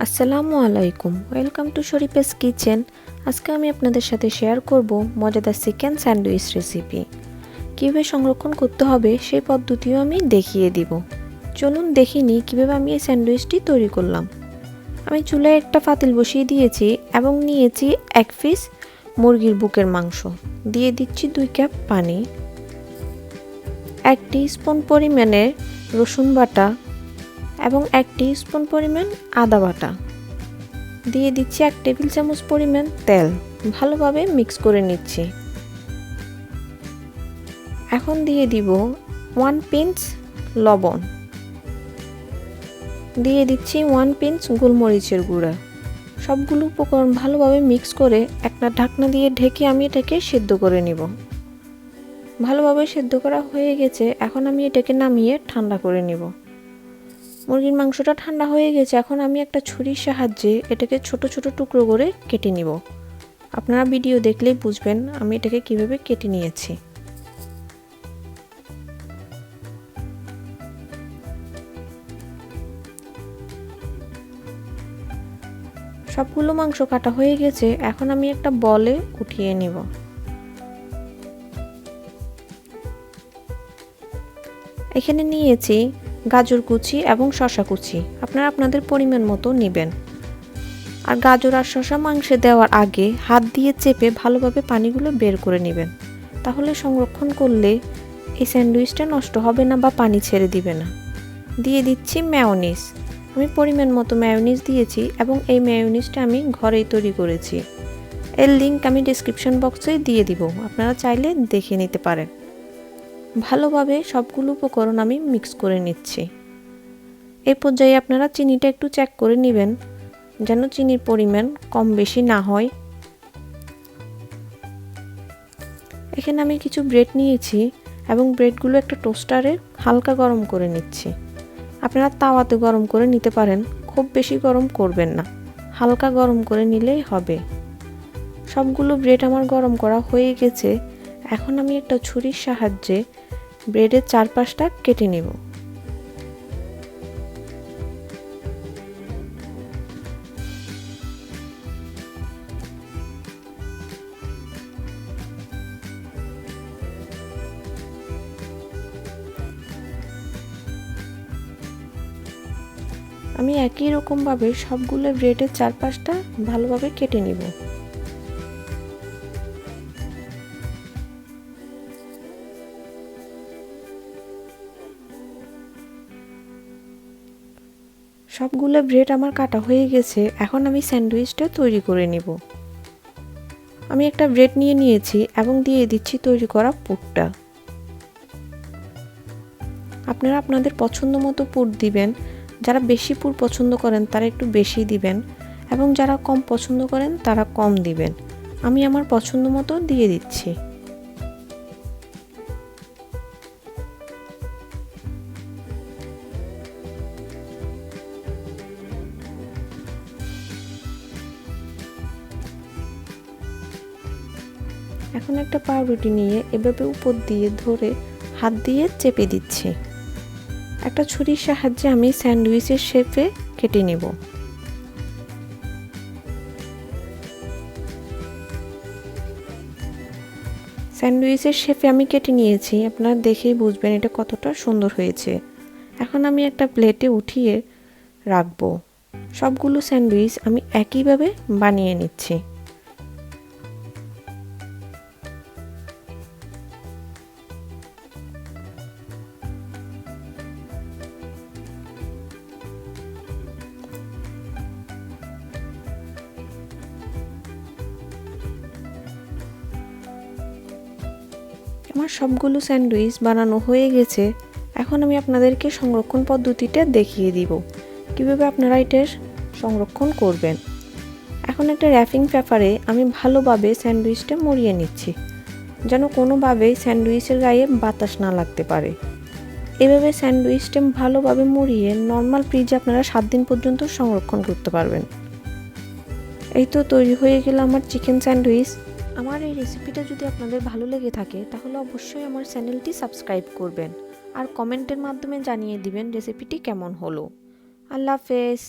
আসসালামু আলাইকুম, welcome to শরীফেস kitchen. আজকে আমি আপনাদের সাথে শেয়ার করব মজাদার চিকেন স্যান্ডউইচ রেসিপি। কীভাবে সংরক্ষণ করতে হবে সেই পদ্ধতিও আমি দেখিয়ে দিব। চলুন দেখিনি কিভাবে আমি এই স্যান্ডউইচটি তৈরি করলাম। আমি চুলায় একটা পাতিল বসিয়ে দিয়েছি এবং নিয়েছি 1 পিস মুরগির বুকের মাংস। দিয়ে দিচ্ছি 2 কাপ পানি, 1 টিস্পুন পরিমাণে রসুন বাটা এবং 1 টিস্পুন পরিমাণ আদা বাটা। দিয়ে দিচ্ছি 1 টেবিল চামচ পরিমাণ তেল। ভালোভাবে মিক্স করে নিচ্ছি। এখন দিয়ে দিব 1 পিঞ্চ লবণ, দিয়ে দিচ্ছি 1 পিঞ্চ গোলমরিচের গুঁড়া। সবগুলো উপকরণ ভালোভাবে মিক্স করে একটা ঢাকনা দিয়ে ঢেকে আমি এটাকে সেদ্ধ করে নিব। ভালোভাবে সেদ্ধ করা হয়ে গেছে, এখন আমি এটাকে নামিয়ে ঠান্ডা করে নিব। মুরগির মাংসটা ঠান্ডা হয়ে গেছে, এখন আমি একটা ছুরির সাহায্যে এটাকে ছোট ছোট টুকরো করে কেটে নিব। আপনারা ভিডিও দেখলেই বুঝবেন আমি এটাকে কিভাবে কেটে নিয়েছি। সবগুলো মাংস কাটা হয়ে গেছে, এখন আমি একটা বলে উঠিয়ে নিব। এখানে নিয়েছি গাজর কুচি এবং শসা কুচি, আপনারা আপনাদের পরিমাণ মতো নেবেন। আর গাজর আর শসা মাংসে দেওয়ার আগে হাত দিয়ে চেপে ভালোভাবে পানিগুলো বের করে নেবেন, তাহলে সংরক্ষণ করলে এই স্যান্ডউইচটা নষ্ট হবে না বা পানি ছেড়ে দিবে না। দিয়ে দিচ্ছি মেয়োনিজ, আমি পরিমাণ মতো মেয়োনিজ দিয়েছি এবং এই মেয়োনিজটা আমি ঘরেই তৈরি করেছি। এর লিংক আমি ডেসক্রিপশন বক্সে দিয়ে দিব, আপনারা চাইলে দেখে নিতে পারেন। ভালোভাবে সবগুলো উপকরণ আমি মিক্স করে নিচ্ছি। এই পর্যায়ে আপনারা চিনিটা একটু চেক করে নেবেন, যেন চিনির পরিমাণ কম বেশি না হয়। এখানে আমি কিছু ব্রেড নিয়েছি এবং ব্রেডগুলো একটা টোস্টারে হালকা গরম করে নিচ্ছি। আপনারা তাওয়াতে গরম করে নিতে পারেন, খুব বেশি গরম করবেন না, হালকা গরম করে নিলেই হবে। সবগুলো ব্রেড আমার গরম করা হয়ে গেছে, এখন আমি একটা ছুরির সাহায্যে ব্রেডের চারপাশটা কেটে নেব। আমি একই রকমভাবে সবগুলো ব্রেডের চারপাশটা ভালোভাবে কেটে নিব। সবগুলো ব্রেড আমার কাটা হয়ে গেছে, এখন আমি স্যান্ডউইচটা তৈরি করে নিব। আমি একটা ব্রেড নিয়েছি এবং দিয়ে দিচ্ছি তৈরি করা পুরটা। আপনারা আপনাদের পছন্দ মতো পুর দিবেন, যারা বেশি পুর পছন্দ করেন তারা একটু বেশি দিবেন এবং যারা কম পছন্দ করেন তারা কম দিবেন। আমি আমার পছন্দ মতো দিয়ে দিচ্ছি। এখন একটা পাউরুটি নিয়ে এভাবে উপর দিয়ে ধরে হাত দিয়ে চেপে দিচ্ছি। একটা ছুরির সাহায্যে আমি স্যান্ডউইচের শেপে কেটে নেব। স্যান্ডউইচের শেপে আমি কেটে নিয়েছি, আপনারা দেখেই বুঝবেন এটা কতটা সুন্দর হয়েছে। এখন আমি একটা প্লেটে উঠিয়ে রাখবো। সবগুলো স্যান্ডউইচ আমি একইভাবে বানিয়ে নিচ্ছি। আমার সবগুলো স্যান্ডউইচ বানানো হয়ে গেছে, এখন আমি আপনাদেরকে সংরক্ষণ পদ্ধতিটা দেখিয়ে দিব কিভাবে আপনারা এটা সংরক্ষণ করবেন। এখন একটা র্যাপিং পেপারে আমি ভালোভাবে স্যান্ডউইচটা মুড়িয়ে নিচ্ছি, যেন কোনোভাবেই স্যান্ডউইচের গায়ে বাতাস না লাগতে পারে। এভাবে স্যান্ডউইচটা ভালোভাবে মুড়িয়ে নর্মাল ফ্রিজে আপনারা 7 দিন পর্যন্ত সংরক্ষণ করতে পারবেন। এই তো তৈরি হয়ে গেল আমার চিকেন স্যান্ডউইচ। আমার এই রেসিপিটা যদি আপনাদের ভালো লেগে থাকে তাহলে অবশ্যই আমার চ্যানেলটি সাবস্ক্রাইব করবেন আর কমেন্টের মাধ্যমে জানিয়ে দিবেন রেসিপিটি কেমন হলো। আল্লাহ হাফেজ।